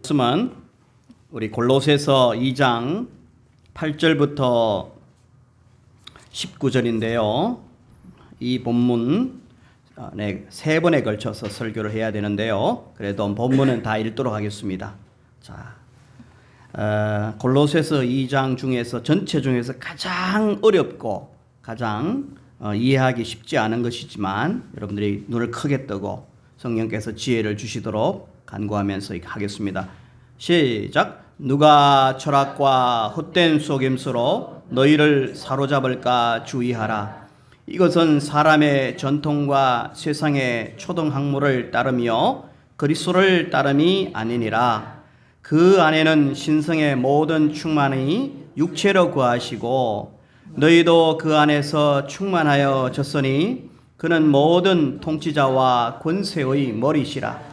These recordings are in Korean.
말씀은 우리 골로새서 2장 8절부터 19절인데요. 이 본문 세 번에 걸쳐서 설교를 해야 되는데요. 그래도 본문은 다 읽도록 하겠습니다. 자, 골로새서 2장 중에서 전체 중에서 가장 어렵고 가장 이해하기 쉽지 않은 것이지만 여러분들이 눈을 크게 뜨고 성령께서 지혜를 주시도록 간구하면서 하겠습니다. 시작. 누가 철학과 헛된 속임수로 너희를 사로잡을까 주의하라. 이것은 사람의 전통과 세상의 초등학문을 따르며 그리스도를 따름이 아니니라. 그 안에는 신성의 모든 충만이 육체로 거하시고 너희도 그 안에서 충만하여 졌으니 그는 모든 통치자와 권세의 머리시라.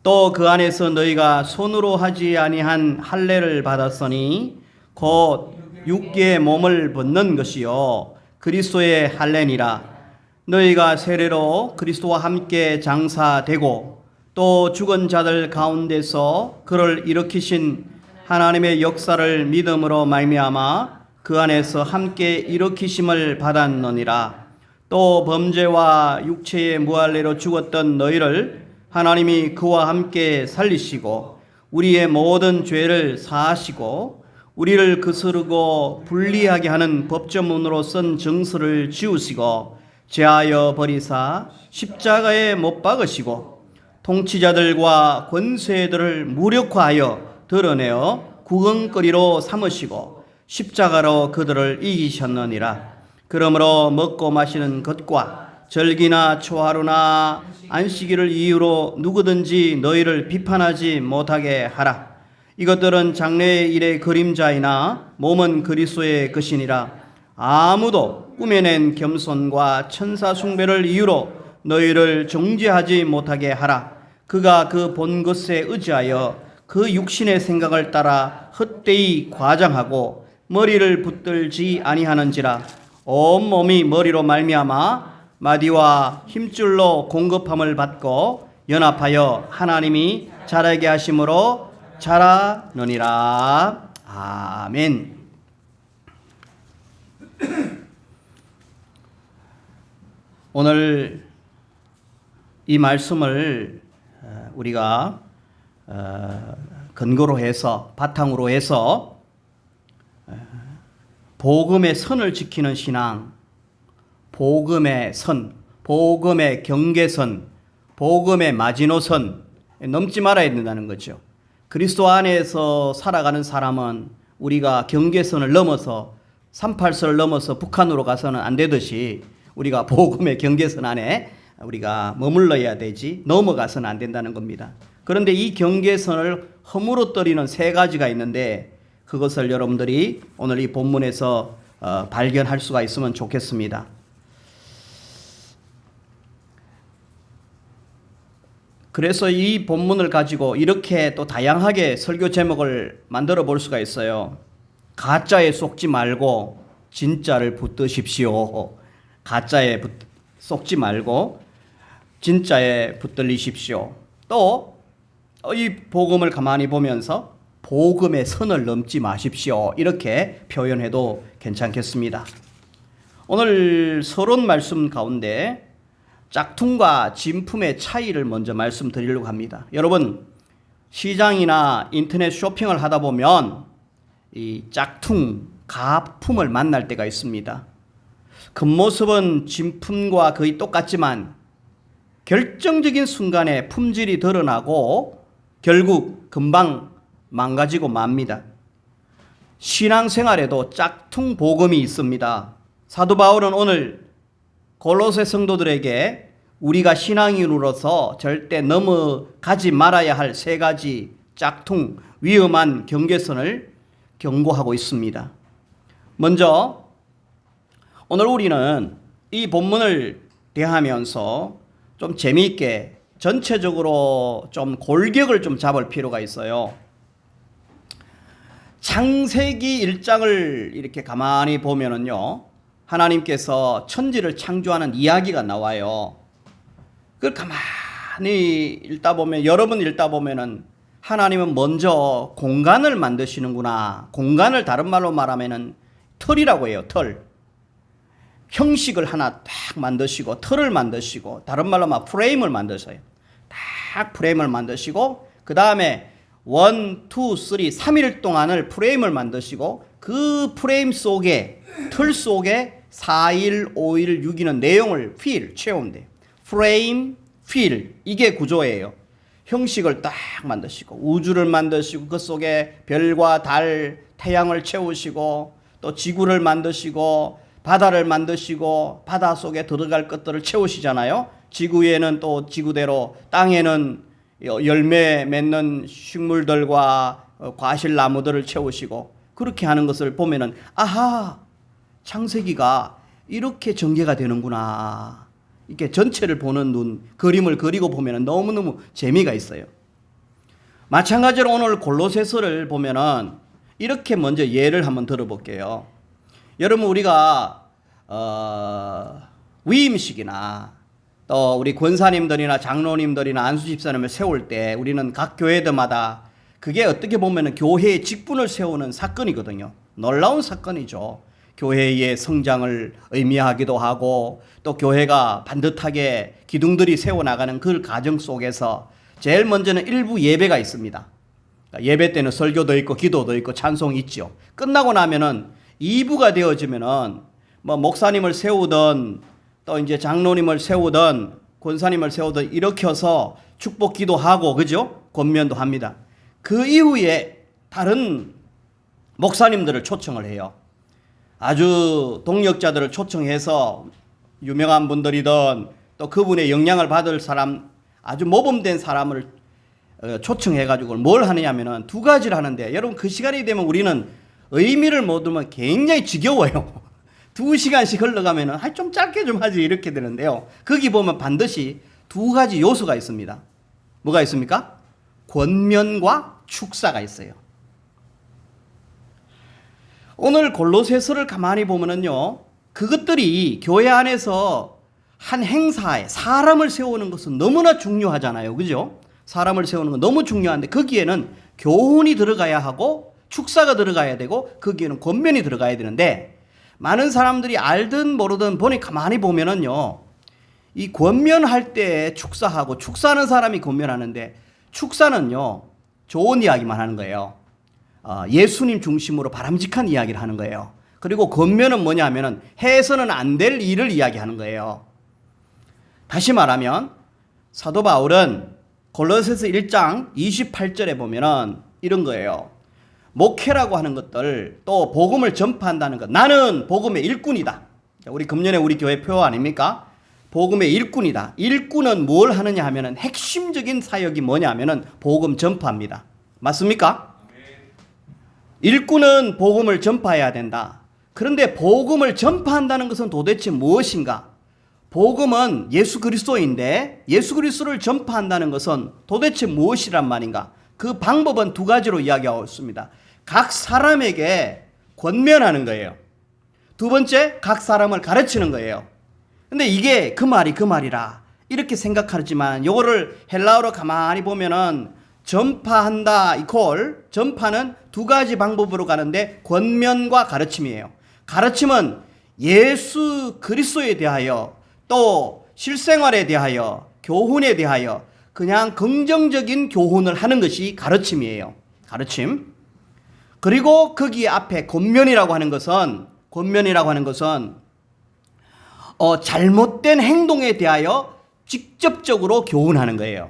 또 그 안에서 너희가 손으로 하지 아니한 할례를 받았으니 곧 육계의 몸을 벗는 것이요 그리스도의 할례니라. 너희가 세례로 그리스도와 함께 장사되고 또 죽은 자들 가운데서 그를 일으키신 하나님의 역사를 믿음으로 말미암아 그 안에서 함께 일으키심을 받았느니라. 또 범죄와 육체의 무할례로 죽었던 너희를 하나님이 그와 함께 살리시고 우리의 모든 죄를 사하시고 우리를 거스르고 불리하게 하는 법조문으로 쓴 정서를 지우시고 제하여 버리사 십자가에 못 박으시고 통치자들과 권세들을 무력화하여 드러내어 구경거리로 삼으시고 십자가로 그들을 이기셨느니라. 그러므로 먹고 마시는 것과 절기나 초하루나 안식일을 이유로 누구든지 너희를 비판하지 못하게 하라. 이것들은 장래의 일의 그림자이나 몸은 그리스도의 것이니라. 아무도 꾸며낸 겸손과 천사 숭배를 이유로 너희를 정죄하지 못하게 하라. 그가 그 본 것에 의지하여 그 육신의 생각을 따라 헛되이 과장하고 머리를 붙들지 아니하는지라. 온 몸이 머리로 말미암아 마디와 힘줄로 공급함을 받고 연합하여 하나님이 자라게 하심으로 자라느니라. 아멘. 오늘 이 말씀을 우리가 근거로 해서 바탕으로 해서 복음의 선을 지키는 신앙, 복음의 선, 복음의 경계선, 복음의 마지노선 넘지 말아야 된다는 거죠. 그리스도 안에서 살아가는 사람은 우리가 경계선을 넘어서 38선을 넘어서 북한으로 가서는 안 되듯이 우리가 복음의 경계선 안에 우리가 머물러야 되지 넘어가서는 안 된다는 겁니다. 그런데 이 경계선을 허물어뜨리는 세 가지가 있는데 그것을 여러분들이 오늘 이 본문에서 발견할 수가 있으면 좋겠습니다. 그래서 이 본문을 가지고 이렇게 또 다양하게 설교 제목을 만들어 볼 수가 있어요. 가짜에 속지 말고 진짜를 붙드십시오. 가짜에 속지 말고 진짜에 붙들리십시오. 또 이 복음을 가만히 보면서 복음의 선을 넘지 마십시오. 이렇게 표현해도 괜찮겠습니다. 오늘 서론 말씀 가운데 짝퉁과 진품의 차이를 먼저 말씀드리려고 합니다. 여러분, 시장이나 인터넷 쇼핑을 하다 보면 이 짝퉁, 가품을 만날 때가 있습니다. 겉모습은 진품과 거의 똑같지만 결정적인 순간에 품질이 드러나고 결국 금방 망가지고 맙니다. 신앙생활에도 짝퉁 복음이 있습니다. 사도 바울은 오늘 골로새 성도들에게 우리가 신앙인으로서 절대 넘어가지 말아야 할 세 가지 짝퉁 위험한 경계선을 경고하고 있습니다. 먼저 오늘 우리는 이 본문을 대하면서 좀 재미있게 전체적으로 좀 골격을 좀 잡을 필요가 있어요. 창세기 1장을 이렇게 가만히 보면은요, 하나님께서 천지를 창조하는 이야기가 나와요. 그걸 가만히 읽다 보면, 여러분 읽다 보면은 하나님은 먼저 공간을 만드시는구나. 공간을 다른 말로 말하면은 틀이라고 해요. 틀. 형식을 하나 딱 만드시고 틀을 만드시고 다른 말로 막 프레임을 만드세요. 딱 프레임을 만드시고 그 다음에 1, 2, 3, 3일 동안을 프레임을 만드시고 그 프레임 속에 틀 속에 4일, 5일, 6일은 내용을 채운대요. 프레임, 필 이게 구조예요. 형식을 딱 만드시고 우주를 만드시고 그 속에 별과 달, 태양을 채우시고 또 지구를 만드시고 바다를 만드시고 바다 속에 들어갈 것들을 채우시잖아요. 지구에는 또 지구대로 땅에는 열매 맺는 식물들과 과실나무들을 채우시고 그렇게 하는 것을 보면은 아하 창세기가 이렇게 전개가 되는구나. 이렇게 전체를 보는 눈, 그림을 그리고 보면은 너무너무 재미가 있어요. 마찬가지로 오늘 골로새서를 보면은 이렇게 먼저 예를 한번 들어볼게요. 여러분 우리가 위임식이나 또 우리 권사님들이나 장로님들이나 안수집사님을 세울 때 우리는 각 교회들마다 그게 어떻게 보면은 교회의 직분을 세우는 사건이거든요. 놀라운 사건이죠. 교회의 성장을 의미하기도 하고 또 교회가 반듯하게 기둥들이 세워나가는 그 과정 속에서 제일 먼저는 일부 예배가 있습니다. 예배 때는 설교도 있고 기도도 있고 찬송이 있죠. 끝나고 나면은 2부가 되어지면은 뭐 목사님을 세우던 또 이제 장로님을 세우던 권사님을 세우던 일으켜서 축복 기도하고 그죠? 권면도 합니다. 그 이후에 다른 목사님들을 초청을 해요. 아주 동력자들을 초청해서 유명한 분들이든 또 그분의 영향을 받을 사람 아주 모범된 사람을 초청해가지고 뭘 하느냐면은 두 가지를 하는데 여러분 그 시간이 되면 우리는 의미를 못 두면 굉장히 지겨워요. 2시간씩 흘러가면은 좀 짧게 좀 하지 이렇게 되는데요. 거기 보면 반드시 두 가지 요소가 있습니다. 뭐가 있습니까? 권면과 축사가 있어요. 오늘 골로새서를 가만히 보면은요, 그것들이 교회 안에서 한 행사에 사람을 세우는 것은 너무나 중요하잖아요. 그죠? 사람을 세우는 건 너무 중요한데 거기에는 교훈이 들어가야 하고 축사가 들어가야 되고 거기에는 권면이 들어가야 되는데 많은 사람들이 알든 모르든 보니 가만히 보면은요, 이 권면할 때 축사하고 축사하는 사람이 권면하는데 축사는요, 좋은 이야기만 하는 거예요. 예수님 중심으로 바람직한 이야기를 하는 거예요. 그리고 권면은 뭐냐면은 해서는 안 될 일을 이야기하는 거예요. 다시 말하면 사도 바울은 골로새서 1장 28절에 보면은 이런 거예요. 목회라고 하는 것들 또 복음을 전파한다는 것. 나는 복음의 일꾼이다. 우리 금년에 우리 교회 표 아닙니까? 복음의 일꾼이다. 일꾼은 뭘 하느냐 하면은 핵심적인 사역이 뭐냐 하면은 복음 전파입니다. 맞습니까? 일꾼은 복음을 전파해야 된다. 그런데 복음을 전파한다는 것은 도대체 무엇인가? 복음은 예수 그리스도인데 예수 그리스도를 전파한다는 것은 도대체 무엇이란 말인가? 그 방법은 두 가지로 이야기하고 있습니다. 각 사람에게 권면하는 거예요. 두 번째, 각 사람을 가르치는 거예요. 근데 이게 그 말이라 이렇게 생각하지만 요거를 헬라어로 가만히 보면은 전파한다 이퀄 전파는 두 가지 방법으로 가는데 권면과 가르침이에요. 가르침은 예수 그리스도에 대하여 또 실생활에 대하여 교훈에 대하여 그냥 긍정적인 교훈을 하는 것이 가르침이에요. 가르침. 그리고 거기 앞에 권면이라고 하는 것은 잘못된 행동에 대하여 직접적으로 교훈하는 거예요.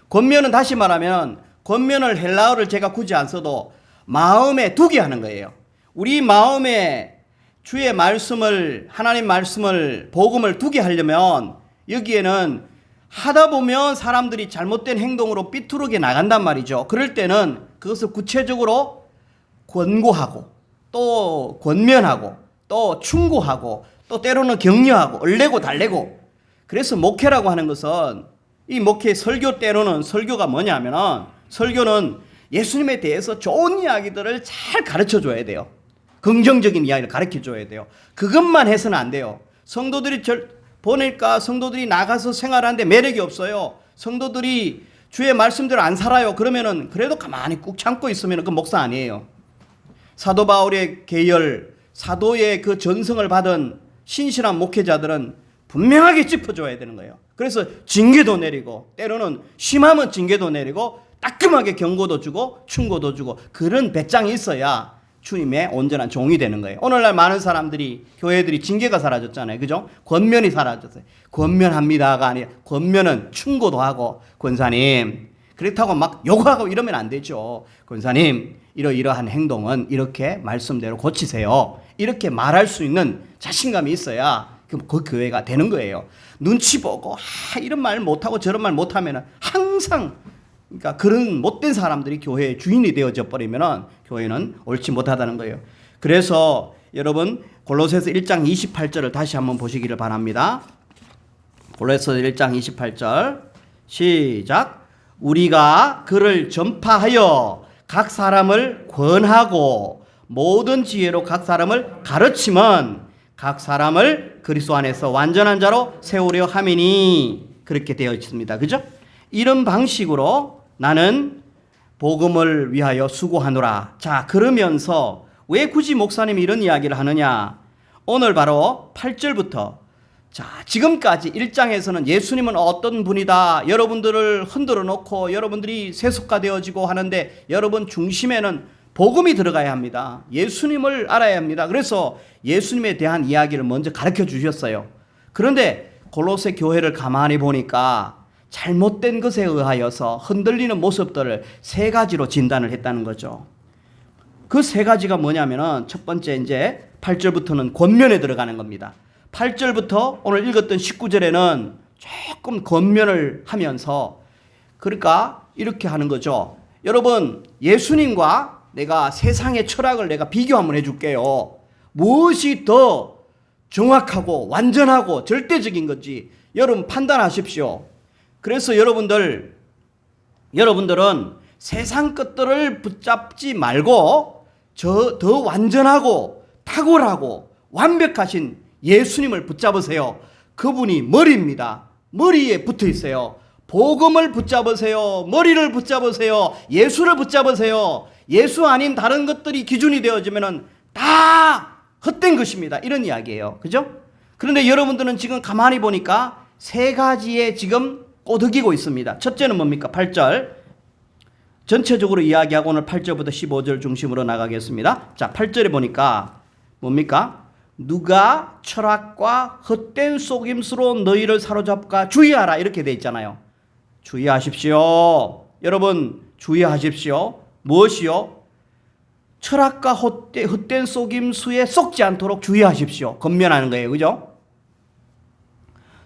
권면은 다시 말하면 권면을 헬라어를 제가 굳이 안 써도 마음에 두게 하는 거예요. 우리 마음에 주의 말씀을 하나님 말씀을 복음을 두게 하려면 여기에는 하다 보면 사람들이 잘못된 행동으로 삐뚤게 나간단 말이죠. 그럴 때는 그것을 구체적으로 권고하고 또 권면하고 또 충고하고 또 때로는 격려하고 얼레고 달래고. 그래서 목회라고 하는 것은 이 목회 설교 때로는 설교가 뭐냐면은 설교는 예수님에 대해서 좋은 이야기들을 잘 가르쳐 줘야 돼요. 긍정적인 이야기를 가르쳐 줘야 돼요. 그것만 해서는 안 돼요. 성도들이 보니까 성도들이 나가서 생활하는데 매력이 없어요. 성도들이 주의 말씀대로 안 살아요. 그러면은 그래도 가만히 꾹 참고 있으면 그 목사 아니에요. 사도 바울의 계열, 사도의 그 전성을 받은 신실한 목회자들은 분명하게 짚어줘야 되는 거예요. 그래서 징계도 내리고, 때로는 심하면 징계도 내리고, 따끔하게 경고도 주고 충고도 주고, 그런 배짱이 있어야 주님의 온전한 종이 되는 거예요. 오늘날 많은 사람들이, 교회들이 징계가 사라졌잖아요. 그죠? 권면이 사라졌어요. 권면합니다가 아니라 권면은 충고도 하고, 권사님 그렇다고 막 욕하고 이러면 안 되죠. 권사님 이러이러한 행동은 이렇게 말씀대로 고치세요. 이렇게 말할 수 있는 자신감이 있어야 그 교회가 되는 거예요. 눈치 보고 이런 말 못하고 저런 말 못하면 항상, 그러니까 그런 못된 사람들이 교회의 주인이 되어져 버리면 교회는 옳지 못하다는 거예요. 그래서 여러분 골로새서 1장 28절을 다시 한번 보시기를 바랍니다. 골로새서 1장 28절 시작. 우리가 그를 전파하여 각 사람을 권하고 모든 지혜로 각 사람을 가르치면 각 사람을 그리스도 안에서 완전한 자로 세우려 함이니, 그렇게 되어 있습니다. 그죠? 이런 방식으로 나는 복음을 위하여 수고하노라. 자, 그러면서 왜 굳이 목사님이 이런 이야기를 하느냐? 오늘 바로 8절부터, 자, 지금까지 1장에서는 예수님은 어떤 분이다, 여러분들을 흔들어 놓고 여러분들이 세속화되어지고 하는데 여러분 중심에는 복음이 들어가야 합니다. 예수님을 알아야 합니다. 그래서 예수님에 대한 이야기를 먼저 가르쳐 주셨어요. 그런데 골로새 교회를 가만히 보니까 잘못된 것에 의하여서 흔들리는 모습들을 세 가지로 진단을 했다는 거죠. 그 세 가지가 뭐냐면은, 첫 번째 이제 8절부터는 권면에 들어가는 겁니다. 8절부터 오늘 읽었던 19절에는 조금 권면을 하면서, 그러니까 이렇게 하는 거죠. 여러분, 예수님과 내가 세상의 철학을 내가 비교 한번 해줄게요. 무엇이 더 정확하고 완전하고 절대적인 건지 여러분 판단하십시오. 그래서 여러분들은 세상 것들을 붙잡지 말고 더 완전하고 탁월하고 완벽하신 예수님을 붙잡으세요. 그분이 머리입니다. 머리에 붙어 있어요. 복음을 붙잡으세요. 머리를 붙잡으세요. 예수를 붙잡으세요. 예수 아닌 다른 것들이 기준이 되어지면은 다 헛된 것입니다. 이런 이야기예요. 그죠? 그런데 여러분들은 지금 가만히 보니까 세 가지에 지금 꼬드기고 있습니다. 첫째는 뭡니까? 8절. 전체적으로 이야기하고 오늘 8절부터 15절 중심으로 나가겠습니다. 자, 8절에 보니까 뭡니까? 누가 철학과 헛된 속임수로 너희를 사로잡까 주의하라, 이렇게 돼 있잖아요. 주의하십시오. 여러분 주의하십시오. 무엇이요? 철학과 헛된 속임수에 속지 않도록 주의하십시오. 권면하는 거예요. 그죠?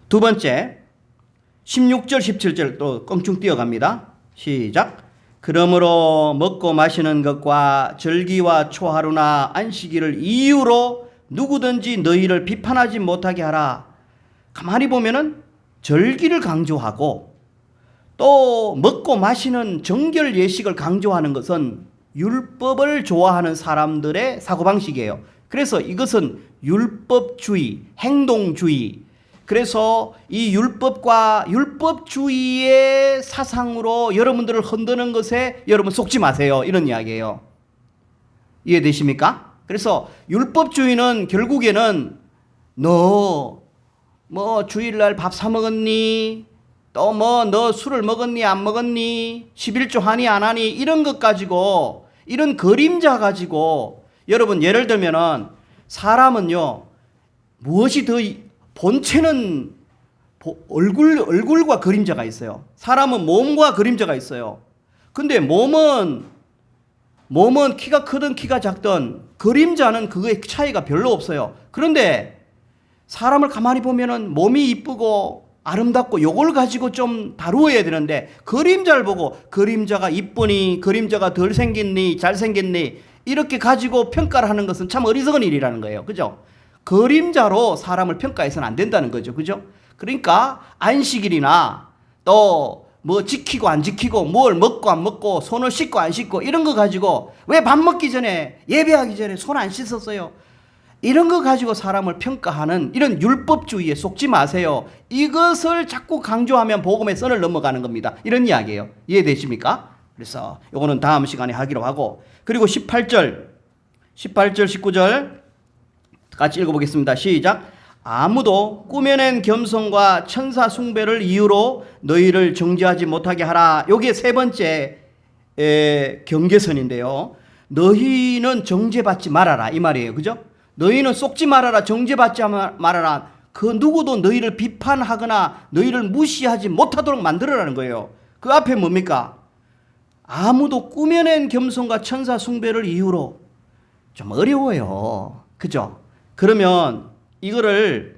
두 번째 16절 17절 또 껑충 뛰어갑니다. 시작. 그러므로 먹고 마시는 것과 절기와 초하루나 안식일을 이유로 누구든지 너희를 비판하지 못하게 하라. 가만히 보면은 절기를 강조하고 또 먹고 마시는 정결 예식을 강조하는 것은 율법을 좋아하는 사람들의 사고방식이에요. 그래서 이것은 율법주의, 행동주의, 그래서 이 율법과 율법주의의 사상으로 여러분들을 흔드는 것에 여러분 속지 마세요. 이런 이야기예요. 이해되십니까? 그래서 율법주의는 결국에는 너 뭐 주일날 밥 사 먹었니? 또 뭐 너 술을 먹었니 안 먹었니? 11조 하니 안 하니? 이런 것 가지고, 이런 그림자 가지고, 여러분 예를 들면은 사람은요 무엇이 더 본체는 얼굴과 그림자가 있어요. 사람은 몸과 그림자가 있어요. 근데 몸은 키가 크든 키가 작든 그림자는 그거의 차이가 별로 없어요. 그런데 사람을 가만히 보면은 몸이 이쁘고 아름답고 요걸 가지고 좀 다루어야 되는데, 그림자를 보고 그림자가 이쁘니 그림자가 덜 생겼니 잘 생겼니 이렇게 가지고 평가를 하는 것은 참 어리석은 일이라는 거예요. 그죠? 그림자로 사람을 평가해서는 안 된다는 거죠. 그죠? 그러니까 안식일이나 또 뭐 지키고 안 지키고 뭘 먹고 안 먹고 손을 씻고 안 씻고 이런 거 가지고, 왜 밥 먹기 전에 예배하기 전에 손 안 씻었어요? 이런 거 가지고 사람을 평가하는 이런 율법주의에 속지 마세요. 이것을 자꾸 강조하면 복음의 선을 넘어가는 겁니다. 이런 이야기예요. 이해되십니까? 그래서 이거는 다음 시간에 하기로 하고, 그리고 18절, 19절 같이 읽어보겠습니다. 시작. 아무도 꾸며낸 겸손과 천사 숭배를 이유로 너희를 정죄하지 못하게 하라. 이게 세 번째 경계선인데요. 너희는 정죄받지 말아라 이 말이에요. 그죠? 너희는 속지 말아라, 정죄받지 말아라. 그 누구도 너희를 비판하거나 너희를 무시하지 못하도록 만들어라는 거예요. 그 앞에 뭡니까? 아무도 꾸며낸 겸손과 천사 숭배를 이유로. 좀 어려워요. 그죠? 그러면 이거를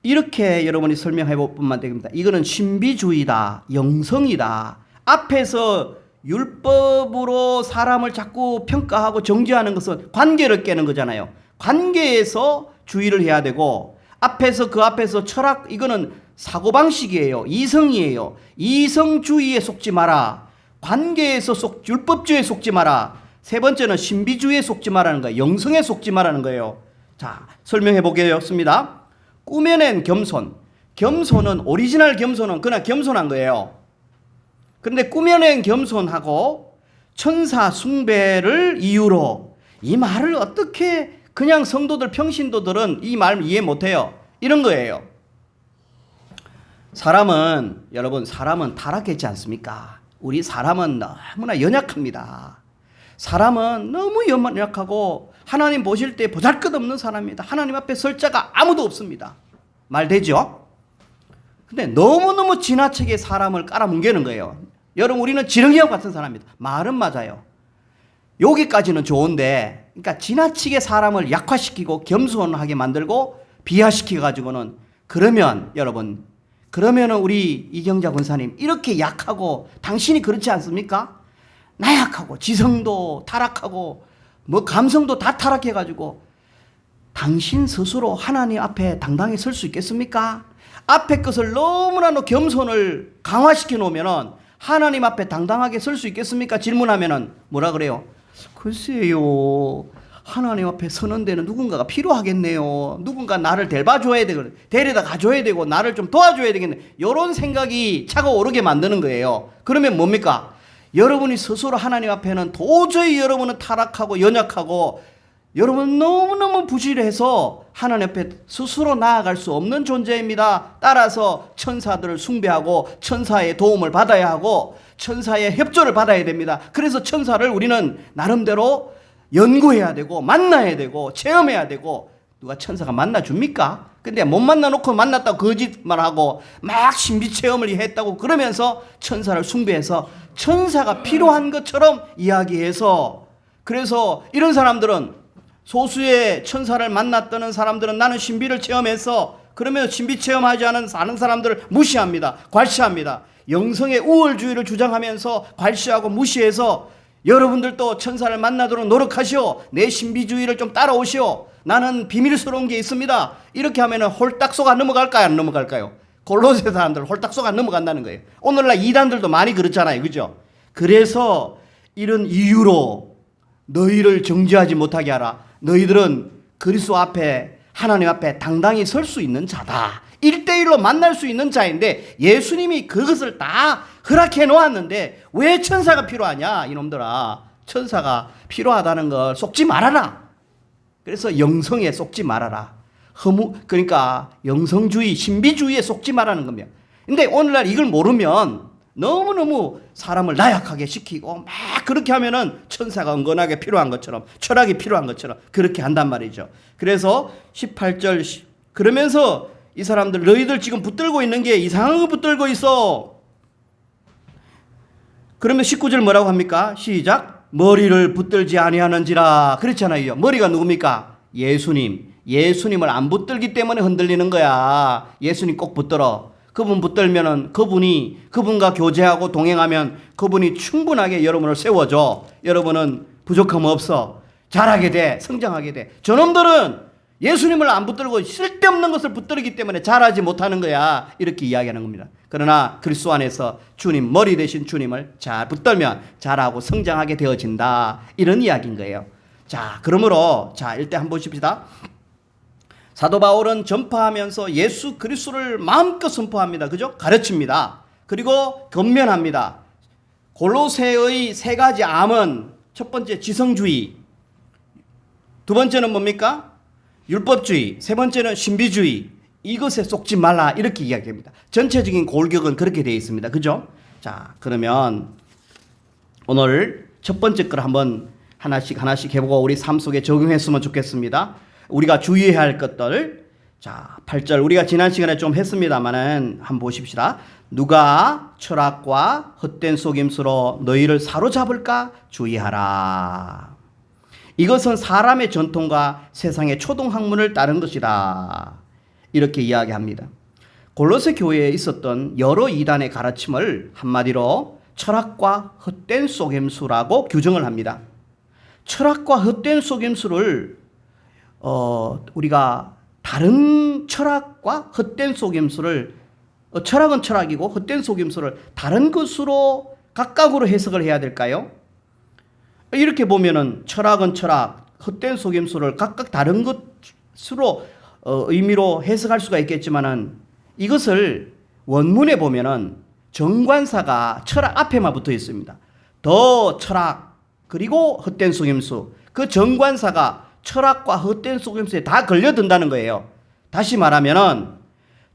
이렇게 여러분이 설명해 볼 뿐만 됩니다. 이거는 신비주의다, 영성이다. 앞에서 율법으로 사람을 자꾸 평가하고 정죄하는 것은 관계를 깨는 거잖아요. 관계에서 주의를 해야 되고, 앞에서 그 앞에서 철학, 이거는 사고방식이에요. 이성이에요. 이성주의에 속지 마라. 관계에서 율법주의에 속지 마라. 세 번째는 신비주의에 속지 마라는 거예요. 영성에 속지 마라는 거예요. 자, 설명해 보겠습니다. 꾸며낸 겸손. 겸손은, 오리지널 겸손은 그냥 겸손한 거예요. 그런데 꾸며낸 겸손하고 천사 숭배를 이유로, 이 말을 어떻게 그냥 성도들, 평신도들은 이 말을 이해 못해요. 이런 거예요. 사람은, 여러분, 사람은 타락했지 않습니까? 우리 사람은 너무나 연약합니다. 사람은 너무 연약하고 하나님 보실 때 보잘것없는 사람입니다. 하나님 앞에 설 자가 아무도 없습니다. 말 되죠? 근데 너무너무 지나치게 사람을 깔아뭉개는 거예요. 여러분, 우리는 지렁이와 같은 사람입니다. 말은 맞아요. 여기까지는 좋은데, 그러니까 지나치게 사람을 약화시키고 겸손하게 만들고 비하시켜 가지고는, 그러면 여러분, 그러면은 우리 이경자 권사님 이렇게 약하고, 당신이 그렇지 않습니까? 나약하고 지성도 타락하고 뭐 감성도 다 타락해 가지고 당신 스스로 하나님 앞에 당당히 설 수 있겠습니까? 앞에 것을 너무나 겸손을 강화시켜 놓으면은 하나님 앞에 당당하게 설 수 있겠습니까? 질문하면은 뭐라 그래요? 글쎄요, 하나님 앞에 서는 데는 누군가가 필요하겠네요. 누군가 나를 데려줘야 되고, 데려다 가줘야 되고, 나를 좀 도와줘야 되겠네. 이런 생각이 차가오르게 만드는 거예요. 그러면 뭡니까? 여러분이 스스로 하나님 앞에는 도저히 여러분은 타락하고 연약하고 여러분 너무너무 부실해서 하나님 앞에 스스로 나아갈 수 없는 존재입니다. 따라서 천사들을 숭배하고 천사의 도움을 받아야 하고 천사의 협조를 받아야 됩니다. 그래서 천사를 우리는 나름대로 연구해야 되고 만나야 되고 체험해야 되고, 누가 천사가 만나줍니까? 근데 못 만나놓고 만났다고 거짓말하고 막 신비체험을 했다고 그러면서 천사를 숭배해서 천사가 필요한 것처럼 이야기해서, 그래서 이런 사람들은, 소수의 천사를 만났다는 사람들은 나는 신비를 체험해서, 그러면 신비 체험하지 않은 사람들을 무시합니다. 괄시합니다. 영성의 우월주의를 주장하면서 괄시하고 무시해서 여러분들도 천사를 만나도록 노력하시오. 내 신비주의를 좀 따라오시오. 나는 비밀스러운 게 있습니다. 이렇게 하면 홀딱 속아 넘어갈까요? 안 넘어갈까요? 골로새 사람들 홀딱 속아 넘어간다는 거예요. 오늘날 이단들도 많이 그렇잖아요. 그죠? 그래서 이런 이유로 너희를 정죄하지 못하게 하라. 너희들은 그리스도 앞에, 하나님 앞에 당당히 설 수 있는 자다. 1대1로 만날 수 있는 자인데 예수님이 그것을 다 허락해 놓았는데 왜 천사가 필요하냐? 이놈들아, 천사가 필요하다는 걸 속지 말아라. 그래서 영성에 속지 말아라. 그러니까 영성주의, 신비주의에 속지 말라는 겁니다. 근데 오늘날 이걸 모르면 너무너무 사람을 나약하게 시키고 막 그렇게 하면은 천사가 은근하게 필요한 것처럼, 철학이 필요한 것처럼 그렇게 한단 말이죠. 그래서 18절, 그러면서 이 사람들, 너희들 지금 붙들고 있는 게 이상한 거 붙들고 있어. 그러면 19절 뭐라고 합니까? 시작. 머리를 붙들지 아니하는지라. 그렇잖아요. 머리가 누굽니까? 예수님. 예수님을 안 붙들기 때문에 흔들리는 거야. 예수님 꼭 붙들어. 그분 붙들면은 그분과 교제하고 동행하면 그분이 충분하게 여러분을 세워줘. 여러분은 부족함 없어. 잘하게 돼. 성장하게 돼. 저놈들은 예수님을 안 붙들고 쓸데없는 것을 붙들기 때문에 잘하지 못하는 거야. 이렇게 이야기하는 겁니다. 그러나 그리스도 안에서 주님, 머리 되신 주님을 잘 붙들면 잘하고 성장하게 되어진다. 이런 이야기인 거예요. 자, 그러므로 일단 한번 보십시다. 사도 바울은 전파하면서 예수 그리스도를 마음껏 선포합니다. 그죠? 가르칩니다. 그리고 권면합니다. 골로새의 세 가지 암은 첫 번째 지성주의, 두 번째는 뭡니까? 율법주의, 세 번째는 신비주의. 이것에 속지 말라 이렇게 이야기합니다. 전체적인 골격은 그렇게 되어 있습니다. 그죠? 자, 그러면 오늘 첫 번째 걸 한번 하나씩 해보고 우리 삶 속에 적용했으면 좋겠습니다. 우리가 주의해야 할 것들. 자, 8절 우리가 지난 시간에 좀 했습니다만은 한번 보십시다. 누가 철학과 헛된 속임수로 너희를 사로잡을까 주의하라. 이것은 사람의 전통과 세상의 초등학문을 따른 것이다. 이렇게 이야기합니다. 골로새 교회에 있었던 여러 이단의 가르침을 한마디로 철학과 헛된 속임수라고 규정을 합니다. 철학과 헛된 속임수를 우리가 다른 철학과 헛된 속임수를 철학은 철학이고 헛된 속임수를 다른 것으로 각각으로 해석을 해야 될까요? 이렇게 보면은 철학은 철학, 헛된 속임수를 각각 다른 것으로 의미로 해석할 수가 있겠지만은 이것을 원문에 보면은 정관사가 철학 앞에만 붙어 있습니다. 더 철학 그리고 헛된 속임수, 그 정관사가 철학과 헛된 속임수에 다 걸려든다는 거예요. 다시 말하면은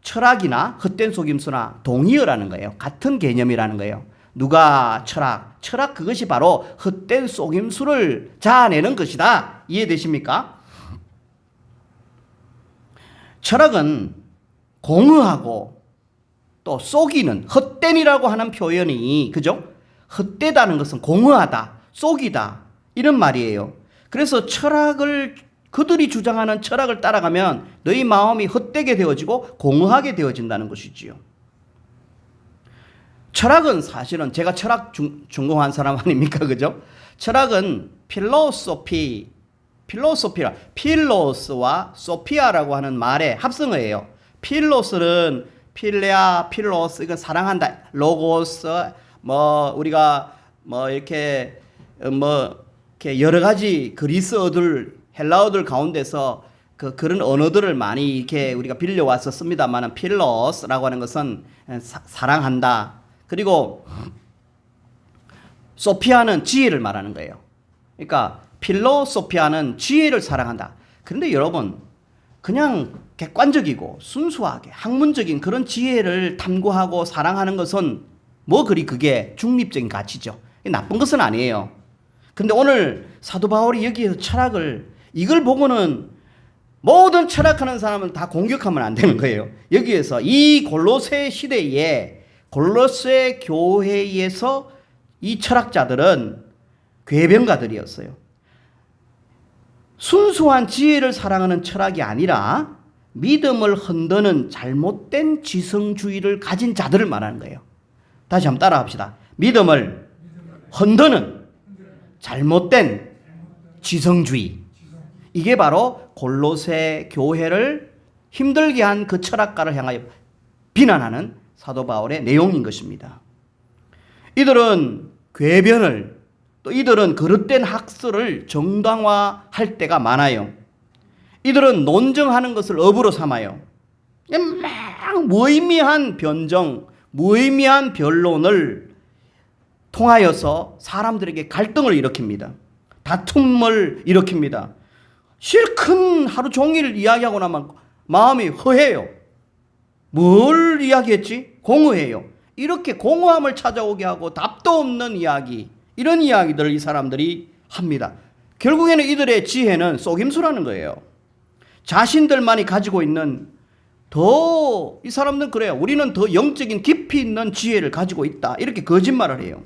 철학이나 헛된 속임수나 동의어라는 거예요. 같은 개념이라는 거예요. 누가 철학 그것이 바로 헛된 속임수를 자아내는 것이다. 이해되십니까? 철학은 공허하고 또 속이는, 헛된이라고 하는 표현이, 그죠? 헛되다는 것은 공허하다, 속이다 이런 말이에요. 그래서 그들이 주장하는 철학을 따라가면 너희 마음이 헛되게 되어지고 공허하게 되어진다는 것이지요. 철학은 사실은 제가 철학 전공한 사람 아닙니까? 그죠? 철학은 필로스와 소피아라고 하는 말의 합성어예요. 필로스는 필레아, 필로스, 이건 사랑한다. 로고스, 우리가 이렇게 여러 가지 그리스어들, 헬라어들 가운데서 그런 언어들을 많이 이렇게 우리가 빌려왔었습니다만 필로스라고 하는 것은 사랑한다. 그리고 소피아는 지혜를 말하는 거예요. 그러니까 필로소피아는 지혜를 사랑한다. 그런데 여러분, 그냥 객관적이고 순수하게 학문적인 그런 지혜를 탐구하고 사랑하는 것은 그게 중립적인 가치죠. 나쁜 것은 아니에요. 근데 오늘 사도 바울이 여기에서 이걸 보고는 모든 철학하는 사람은 다 공격하면 안 되는 거예요. 여기에서 이 골로새 시대에 골로새 교회에서 이 철학자들은 궤변가들이었어요. 순수한 지혜를 사랑하는 철학이 아니라 믿음을 흔드는 잘못된 지성주의를 가진 자들을 말하는 거예요. 다시 한번 따라합시다. 믿음을 흔드는 잘못된 지성주의. 이게 바로 골로새 교회를 힘들게 한 그 철학가를 향하여 비난하는 사도 바울의 내용인 것입니다. 이들은 궤변을, 또 이들은 그릇된 학설을 정당화할 때가 많아요. 이들은 논증하는 것을 업으로 삼아요. 막 무의미한 변정, 무의미한 변론을 통하여서 사람들에게 갈등을 일으킵니다. 다툼을 일으킵니다. 실컷 하루 종일 이야기하고 나면 마음이 허해요. 뭘 이야기했지? 공허해요. 이렇게 공허함을 찾아오게 하고 답도 없는 이야기, 이런 이야기들을 이 사람들이 합니다. 결국에는 이들의 지혜는 속임수라는 거예요. 자신들만이 가지고 있는 이 사람들은 그래요. 우리는 더 영적인 깊이 있는 지혜를 가지고 있다. 이렇게 거짓말을 해요.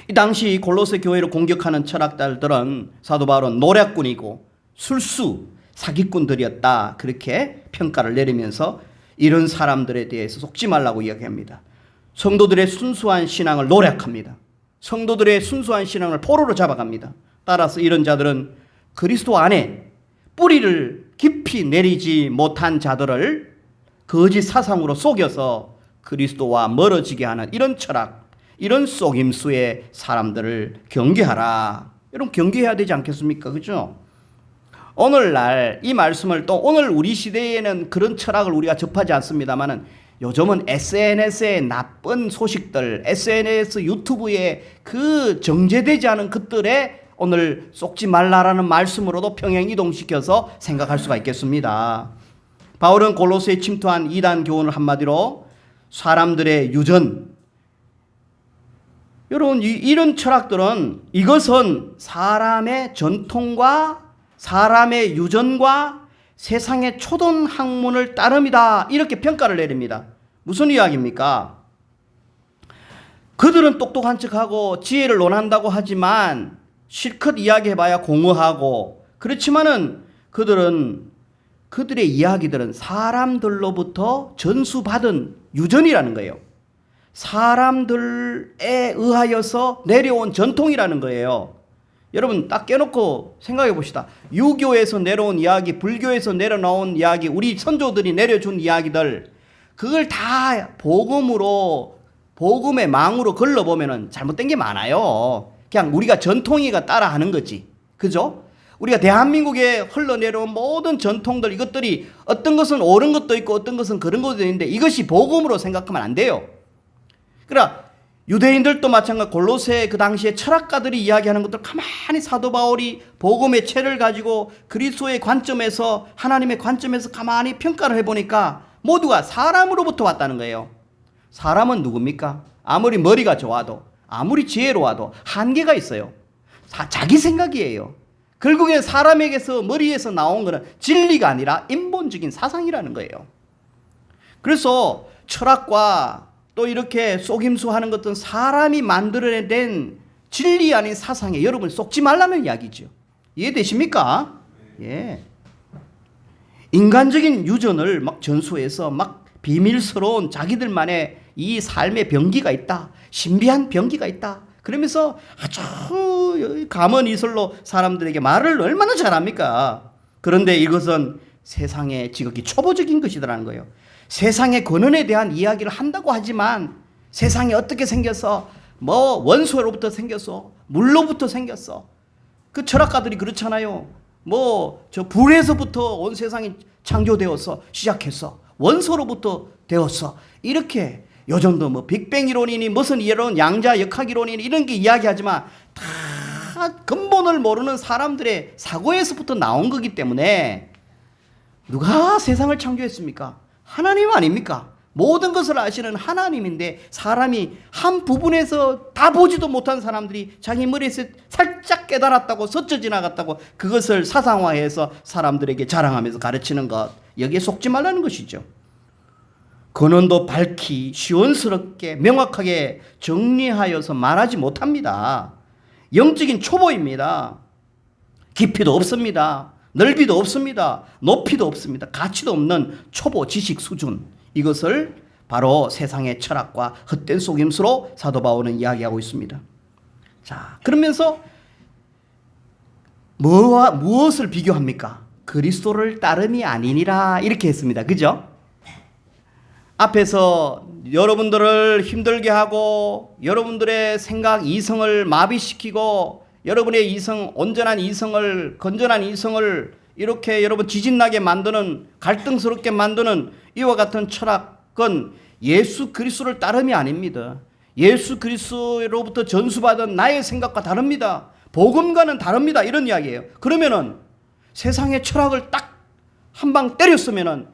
이 당시 골로새 교회를 공격하는 철학자들은 사도 바울은 노략꾼이고 술수, 사기꾼들이었다. 그렇게 평가를 내리면서 이런 사람들에 대해서 속지 말라고 이야기합니다. 성도들의 순수한 신앙을 노략합니다. 성도들의 순수한 신앙을 포로로 잡아갑니다. 따라서 이런 자들은 그리스도 안에 뿌리를 깊이 내리지 못한 자들을 거짓 사상으로 속여서 그리스도와 멀어지게 하는 이런 철학, 이런 속임수의 사람들을 경계하라. 여러분 경계해야 되지 않겠습니까? 그죠? 오늘날 이 말씀을 또 오늘 우리 시대에는 그런 철학을 우리가 접하지 않습니다만은 요즘은 SNS의 나쁜 소식들, SNS 유튜브에 그 정제되지 않은 것들에 오늘 속지 말라라는 말씀으로도 평행 이동시켜서 생각할 수가 있겠습니다. 바울은 골로새에 침투한 이단 교훈을 한마디로 사람들의 유전, 여러분 이런 철학들은 이것은 사람의 전통과 사람의 유전과 세상의 초던 학문을 따름이다 이렇게 평가를 내립니다. 무슨 이야기입니까? 그들은 똑똑한 척하고 지혜를 논한다고 하지만 실컷 이야기해봐야 공허하고, 그렇지만은 그들의 이야기들은 사람들로부터 전수받은 유전이라는 거예요. 사람들에 의하여서 내려온 전통이라는 거예요. 여러분 딱 깨놓고 생각해 봅시다. 유교에서 내려온 이야기, 불교에서 내려놓은 이야기, 우리 선조들이 내려준 이야기들, 그걸 다 복음으로, 복음의 망으로 걸러보면은 잘못된 게 많아요. 그냥 우리가 전통이가 따라하는 거지. 그죠? 우리가 대한민국에 흘러내려온 모든 전통들, 이것들이 어떤 것은 옳은 것도 있고 어떤 것은 그런 것도 있는데 이것이 복음으로 생각하면 안 돼요. 그러나 유대인들도 마찬가지, 골로새 그 당시에 철학가들이 이야기하는 것들 가만히 사도 바울이 복음의 체를 가지고 그리스도의 관점에서, 하나님의 관점에서 가만히 평가를 해보니까 모두가 사람으로부터 왔다는 거예요. 사람은 누굽니까? 아무리 머리가 좋아도, 아무리 지혜로워도 한계가 있어요. 자기 생각이에요. 결국엔 사람에게서, 머리에서 나온 것은 진리가 아니라 인본적인 사상이라는 거예요. 그래서 철학과 또 이렇게 속임수하는 것은 사람이 만들어낸 진리 아닌 사상에 여러분 속지 말라는 이야기죠. 이해되십니까? 예. 인간적인 유전을 막 전수해서 막 비밀스러운 자기들만의 이 삶의 병기가 있다, 신비한 병기가 있다, 그러면서 아주 감언이설로 사람들에게 말을 얼마나 잘합니까? 그런데 이것은 세상의 지극히 초보적인 것이더라는 거예요. 세상의 근원에 대한 이야기를 한다고 하지만 세상이 어떻게 생겼어? 뭐 원소로부터 생겼어? 물로부터 생겼어? 그 철학가들이 그렇잖아요. 뭐 저 불에서부터 온 세상이 창조되었어, 시작했어, 원소로부터 되었어, 이렇게 요즘도 뭐 빅뱅 이론이니 무슨 이론, 양자 역학 이론이니 이런 게 이야기하지만 다 근본을 모르는 사람들의 사고에서부터 나온 거기 때문에 누가 세상을 창조했습니까? 하나님 아닙니까? 모든 것을 아시는 하나님인데 사람이 한 부분에서 다 보지도 못한 사람들이 자기 머리에서 살짝 깨달았다고, 스쳐 지나갔다고 그것을 사상화해서 사람들에게 자랑하면서 가르치는 것, 여기에 속지 말라는 것이죠. 근원도 밝히 시원스럽게 명확하게 정리하여서 말하지 못합니다. 영적인 초보입니다. 깊이도 없습니다. 넓이도 없습니다. 높이도 없습니다. 가치도 없는 초보 지식 수준, 이것을 바로 세상의 철학과 헛된 속임수로 사도 바울은 이야기하고 있습니다. 자, 그러면서 무엇을 비교합니까? 그리스도를 따름이 아니니라 이렇게 했습니다. 그죠? 앞에서 여러분들을 힘들게 하고 여러분들의 생각 이성을 마비시키고 여러분의 이성, 온전한 이성을, 건전한 이성을 이렇게 여러분 지진나게 만드는, 갈등스럽게 만드는 이와 같은 철학은 예수 그리스도를 따름이 아닙니다. 예수 그리스도로부터 전수받은 나의 생각과 다릅니다. 복음과는 다릅니다. 이런 이야기예요. 그러면은 세상의 철학을 딱 한 방 때렸으면은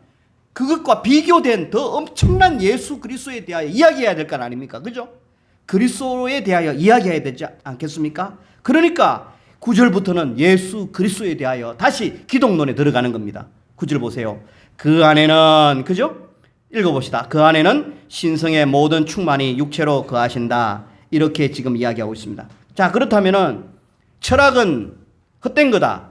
그것과 비교된 더 엄청난 예수 그리스도에 대하여 이야기해야 될 건 아닙니까? 그죠? 그리스도에 대하여 이야기해야 되지 않겠습니까? 그러니까 9절부터는 예수 그리스도에 대하여 다시 기독론에 들어가는 겁니다. 9절 보세요. 그 안에는, 그죠? 읽어봅시다. 그 안에는 신성의 모든 충만이 육체로 거하신다. 이렇게 지금 이야기하고 있습니다. 자, 그렇다면은 철학은 헛된 거다.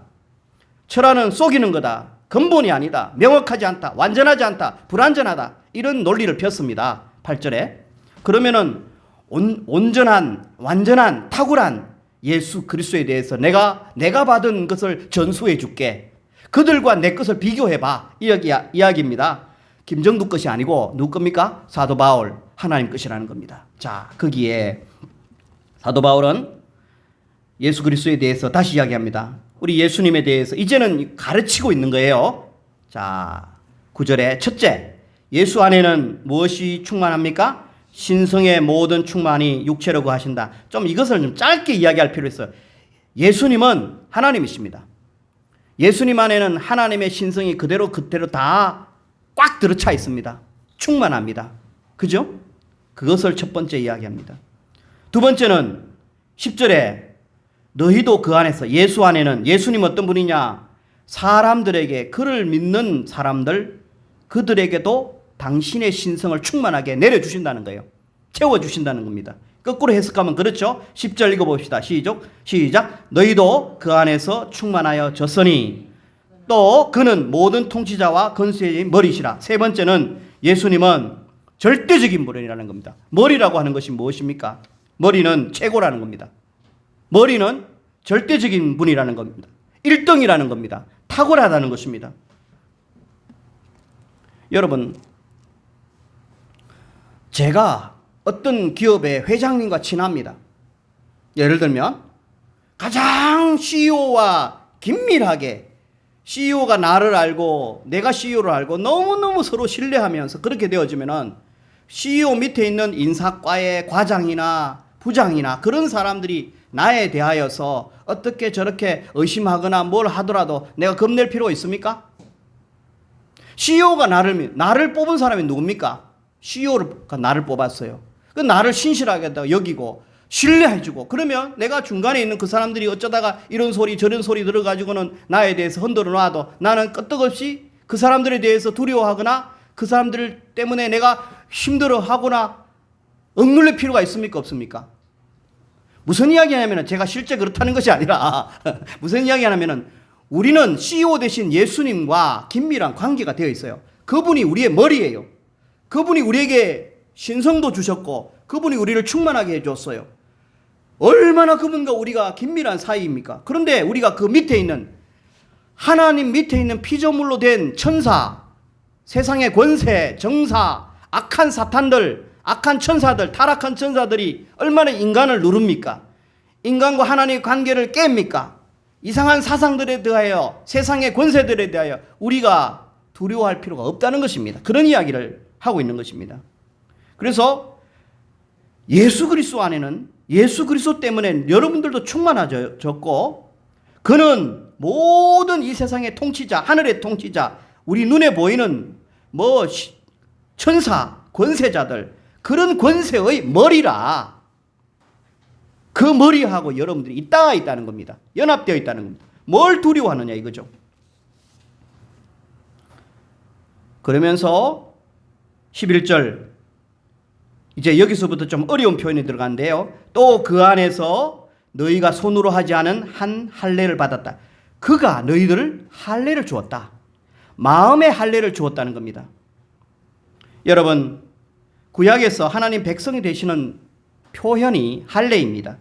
철학은 속이는 거다. 근본이 아니다. 명확하지 않다. 완전하지 않다. 불완전하다. 이런 논리를 폈습니다. 8절에. 그러면은 온전한, 완전한, 탁월한 예수 그리스도에 대해서 내가 받은 것을 전수해 줄게. 그들과 내 것을 비교해 봐. 이야기입니다. 김정두 것이 아니고 누구 겁니까? 사도 바울, 하나님 것이라는 겁니다. 자, 거기에 사도 바울은 예수 그리스도에 대해서 다시 이야기합니다. 우리 예수님에 대해서 이제는 가르치고 있는 거예요. 자, 9절에 첫째, 예수 안에는 무엇이 충만합니까? 신성의 모든 충만이 육체로 거하신다. 좀 이것을 좀 짧게 이야기할 필요 있어요. 예수님은 하나님이십니다. 예수님 안에는 하나님의 신성이 그대로 다 꽉 들어차 있습니다. 충만합니다. 그죠? 그것을 첫 번째 이야기합니다. 두 번째는 10절에 너희도 그 안에서, 예수 안에는, 예수님 어떤 분이냐? 사람들에게, 그를 믿는 사람들, 그들에게도 당신의 신성을 충만하게 내려주신다는 거예요. 채워주신다는 겁니다. 거꾸로 해석하면 그렇죠. 10절 읽어봅시다. 시작. 너희도 그 안에서 충만하여 졌으니 또 그는 모든 통치자와 권세의 머리시라. 세 번째는 예수님은 절대적인 분이라는 겁니다. 머리라고 하는 것이 무엇입니까? 머리는 최고라는 겁니다. 머리는 절대적인 분이라는 겁니다. 1등이라는 겁니다. 탁월하다는 것입니다. 여러분, 제가 어떤 기업의 회장님과 친합니다. 예를 들면 가장 CEO와 긴밀하게, CEO가 나를 알고 내가 CEO를 알고 너무너무 서로 신뢰하면서 그렇게 되어지면은 CEO 밑에 있는 인사과의 과장이나 부장이나 그런 사람들이 나에 대하여서 어떻게 저렇게 의심하거나 뭘 하더라도 내가 겁낼 필요가 있습니까? CEO가 나를 뽑은 사람이 누굽니까? CEO가 나를 뽑았어요. 그 나를 신실하게 여기고 신뢰해주고, 그러면 내가 중간에 있는 그 사람들이 어쩌다가 이런 소리 저런 소리 들어가지고는 나에 대해서 흔들어 놔도 나는 끄떡없이 그 사람들에 대해서 두려워하거나 그 사람들 때문에 내가 힘들어하거나 억눌릴 필요가 있습니까? 없습니까? 무슨 이야기냐면, 제가 실제 그렇다는 것이 아니라 무슨 이야기냐면, 우리는 CEO 대신 예수님과 긴밀한 관계가 되어 있어요. 그분이 우리의 머리예요. 그분이 우리에게 신성도 주셨고 그분이 우리를 충만하게 해줬어요. 얼마나 그분과 우리가 긴밀한 사이입니까? 그런데 우리가 그 밑에 있는, 하나님 밑에 있는 피조물로 된 천사, 세상의 권세, 정사, 악한 사탄들, 악한 천사들, 타락한 천사들이 얼마나 인간을 누릅니까? 인간과 하나님의 관계를 깹니까? 이상한 사상들에 대하여, 세상의 권세들에 대하여 우리가 두려워할 필요가 없다는 것입니다. 그런 이야기를 하고 있는 것입니다. 그래서 예수 그리스도 안에는, 예수 그리스도 때문에 여러분들도 충만해졌고, 그는 모든 이 세상의 통치자, 하늘의 통치자, 우리 눈에 보이는 천사, 권세자들, 그런 권세의 머리라. 그 머리하고 여러분들이 있다는 겁니다. 연합되어 있다는 겁니다. 뭘 두려워하느냐 이거죠. 그러면서 11절, 이제 여기서부터 좀 어려운 표현이 들어가는데요. 또 그 안에서 너희가 손으로 하지 않은 한 할례를 받았다. 그가 너희들을 할례를 주었다. 마음의 할례를 주었다는 겁니다. 여러분, 구약에서 하나님 백성이 되시는 표현이 할례입니다.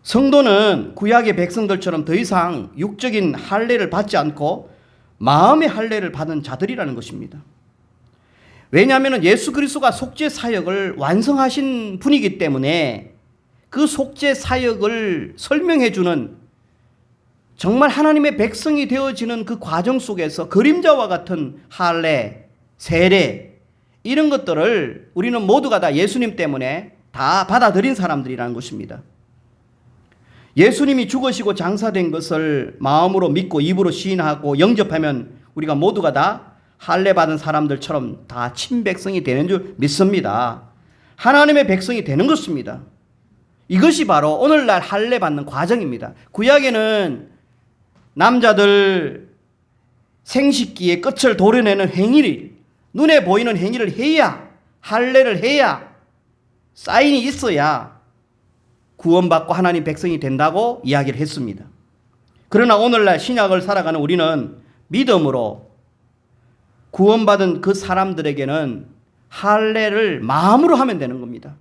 성도는 구약의 백성들처럼 더 이상 육적인 할례를 받지 않고 마음의 할례를 받은 자들이라는 것입니다. 왜냐하면 예수 그리스도가 속죄 사역을 완성하신 분이기 때문에 그 속죄 사역을 설명해 주는, 정말 하나님의 백성이 되어지는 그 과정 속에서 그림자와 같은 할례, 세례, 이런 것들을 우리는 모두가 다 예수님 때문에 다 받아들인 사람들이라는 것입니다. 예수님이 죽으시고 장사된 것을 마음으로 믿고 입으로 시인하고 영접하면 우리가 모두가 다 할례 받은 사람들처럼 다 친백성이 되는 줄 믿습니다. 하나님의 백성이 되는 것입니다. 이것이 바로 오늘날 할례 받는 과정입니다. 구약에는 남자들 생식기의 끝을 도려내는 행위를, 눈에 보이는 행위를 해야, 할례를 해야, 사인이 있어야 구원받고 하나님 백성이 된다고 이야기를 했습니다. 그러나 오늘날 신약을 살아가는 우리는 믿음으로 구원받은 그 사람들에게는 할례를 마음으로 하면 되는 겁니다.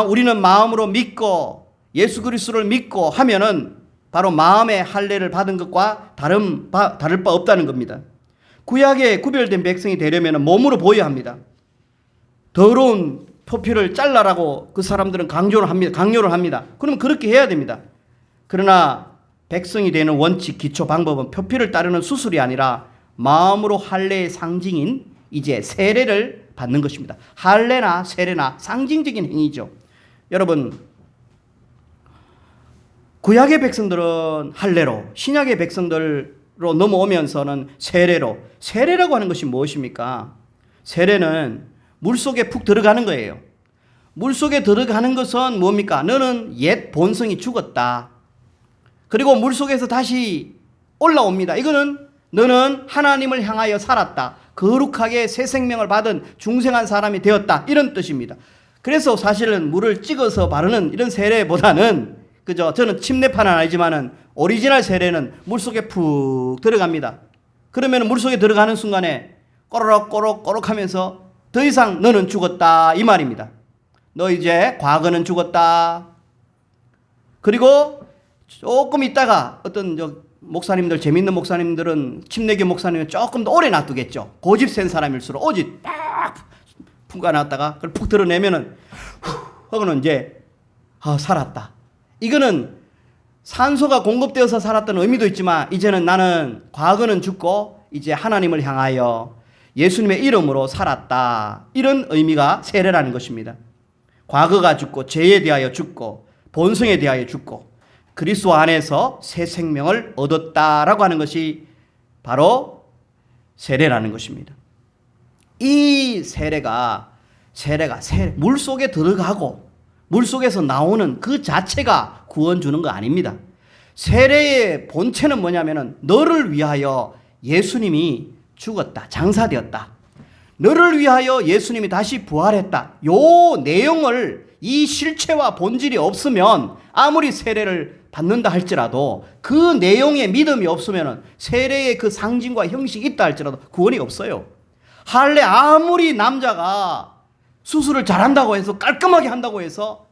우리는 마음으로 믿고 예수 그리스도를 믿고 하면은 바로 마음의 할례를 받은 것과 다를 바 없다는 겁니다. 구약에 구별된 백성이 되려면 몸으로 보여야 합니다. 더러운 표피를 잘라라고 그 사람들은 강요를 합니다. 그러면 그렇게 해야 됩니다. 그러나 백성이 되는 원칙, 기초 방법은 표피를 따르는 수술이 아니라 마음으로 할례의 상징인 이제 세례를 받는 것입니다. 할례나 세례나 상징적인 행위죠. 여러분, 구약의 백성들은 할례로, 신약의 백성들로 넘어오면서는 세례로. 세례라고 하는 것이 무엇입니까? 세례는 물속에 푹 들어가는 거예요. 물속에 들어가는 것은 뭡니까? 너는 옛 본성이 죽었다. 그리고 물속에서 다시 올라옵니다. 이거는 너는 하나님을 향하여 살았다. 거룩하게 새 생명을 받은 중생한 사람이 되었다. 이런 뜻입니다. 그래서 사실은 물을 찍어서 바르는 이런 세례보다는 그죠? 저는 침례파는 아니지만은 오리지널 세례는 물속에 푹 들어갑니다. 그러면 물속에 들어가는 순간에 꼬르륵 하면서 더 이상 너는 죽었다 이 말입니다. 너 이제 과거는 죽었다. 그리고 조금 있다가 어떤 목사님들, 재밌는 목사님들은 침례교 목사님은 조금 더 오래 놔두겠죠. 고집 센 사람일수록 오직 딱 품가놨다가 그걸 푹 드러내면은 하고는 이제 살았다. 이거는 산소가 공급되어서 살았다는 의미도 있지만 이제는 나는 과거는 죽고 이제 하나님을 향하여 예수님의 이름으로 살았다. 이런 의미가 세례라는 것입니다. 과거가 죽고 죄에 대하여 죽고 본성에 대하여 죽고 그리스도 안에서 새 생명을 얻었다라고 하는 것이 바로 세례라는 것입니다. 이 세례가 물속에 들어가고 물속에서 나오는 그 자체가 구원 주는 거 아닙니다. 세례의 본체는 뭐냐면은 너를 위하여 예수님이 죽었다. 장사되었다. 너를 위하여 예수님이 다시 부활했다. 요 내용을 이 실체와 본질이 없으면 아무리 세례를 받는다 할지라도 그 내용에 믿음이 없으면 세례의 그 상징과 형식이 있다 할지라도 구원이 없어요. 할례 아무리 남자가 수술을 잘한다고 해서 깔끔하게 한다고 해서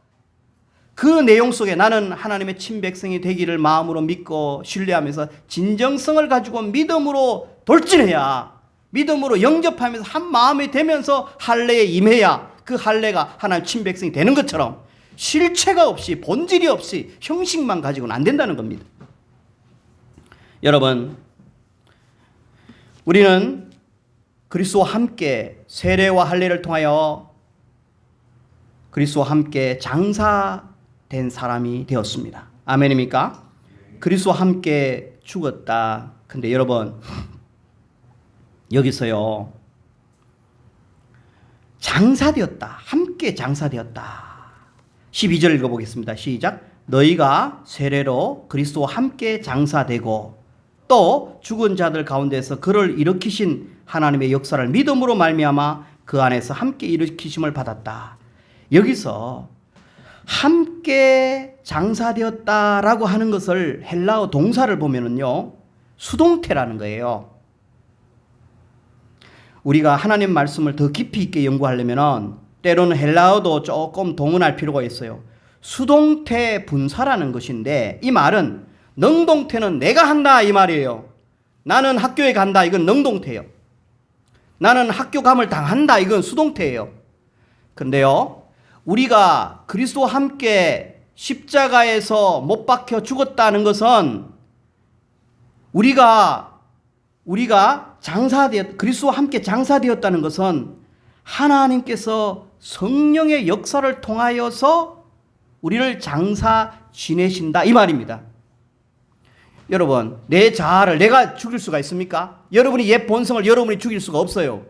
그 내용 속에 나는 하나님의 친백성이 되기를 마음으로 믿고 신뢰하면서 진정성을 가지고 믿음으로 돌진해야 믿음으로 영접하면서 한 마음이 되면서 할례에 임해야 그 할례가 하나님 친백성이 되는 것처럼 실체가 없이 본질이 없이 형식만 가지고는 안 된다는 겁니다. 여러분, 우리는 그리스도와 함께 세례와 할례를 통하여 그리스도와 함께 장사된 사람이 되었습니다. 아멘입니까? 그리스도와 함께 죽었다. 근데 여러분, 여기서요, 장사되었다. 함께 장사되었다. 12절 읽어보겠습니다. 시작. 너희가 세례로 그리스도와 함께 장사되고 또 죽은 자들 가운데서 그를 일으키신 하나님의 역사를 믿음으로 말미암아 그 안에서 함께 일으키심을 받았다. 여기서 함께 장사되었다라고 하는 것을 헬라어 동사를 보면은요, 수동태라는 거예요. 우리가 하나님 말씀을 더 깊이 있게 연구하려면은 때로는 헬라어도 조금 동원할 필요가 있어요. 수동태 분사라는 것인데 이 말은 능동태는 내가 한다 이 말이에요. 나는 학교에 간다 이건 능동태예요. 나는 학교감을 당한다 이건 수동태예요. 그런데요, 우리가 그리스도와 함께 십자가에서 못 박혀 죽었다는 것은 우리가 그리스도와 함께 장사되었다는 것은 하나님께서 성령의 역사를 통하여서 우리를 장사 지내신다 이 말입니다. 여러분, 내 자아를 내가 죽일 수가 있습니까? 여러분이 옛 본성을 여러분이 죽일 수가 없어요.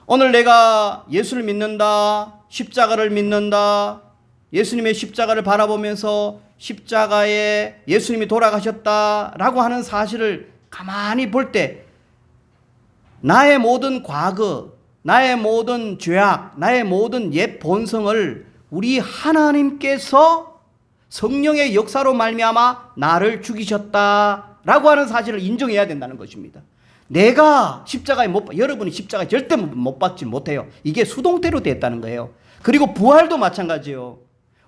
오늘 내가 예수를 믿는다, 십자가를 믿는다, 예수님의 십자가를 바라보면서 십자가에 예수님이 돌아가셨다라고 하는 사실을 가만히 볼 때 나의 모든 과거, 나의 모든 죄악, 나의 모든 옛 본성을 우리 하나님께서 성령의 역사로 말미암아 나를 죽이셨다라고 하는 사실을 인정해야 된다는 것입니다. 내가 십자가에 여러분이 십자가에 절대 못 박지 못해요. 이게 수동태로 됐다는 거예요. 그리고 부활도 마찬가지예요.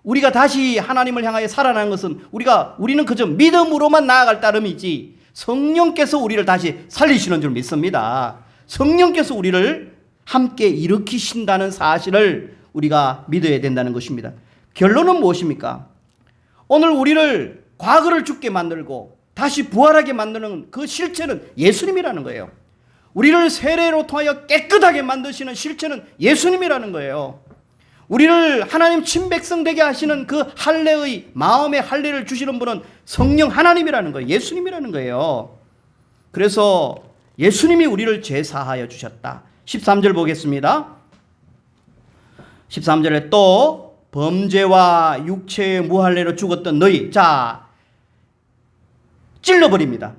우리가 다시 하나님을 향하여 살아나는 것은 우리는 그저 믿음으로만 나아갈 따름이지 성령께서 우리를 다시 살리시는 줄 믿습니다. 성령께서 우리를 함께 일으키신다는 사실을 우리가 믿어야 된다는 것입니다. 결론은 무엇입니까? 오늘 우리를 과거를 죽게 만들고 다시 부활하게 만드는 그 실체는 예수님이라는 거예요. 우리를 세례로 통하여 깨끗하게 만드시는 실체는 예수님이라는 거예요. 우리를 하나님 친백성 되게 하시는 그 할례의 마음의 할례를 주시는 분은 성령 하나님이라는 거예요. 예수님이라는 거예요. 그래서 예수님이 우리를 제사하여 주셨다. 13절 보겠습니다. 13절에 또 범죄와 육체의 무할례로 죽었던 너희, 자, 찔러버립니다.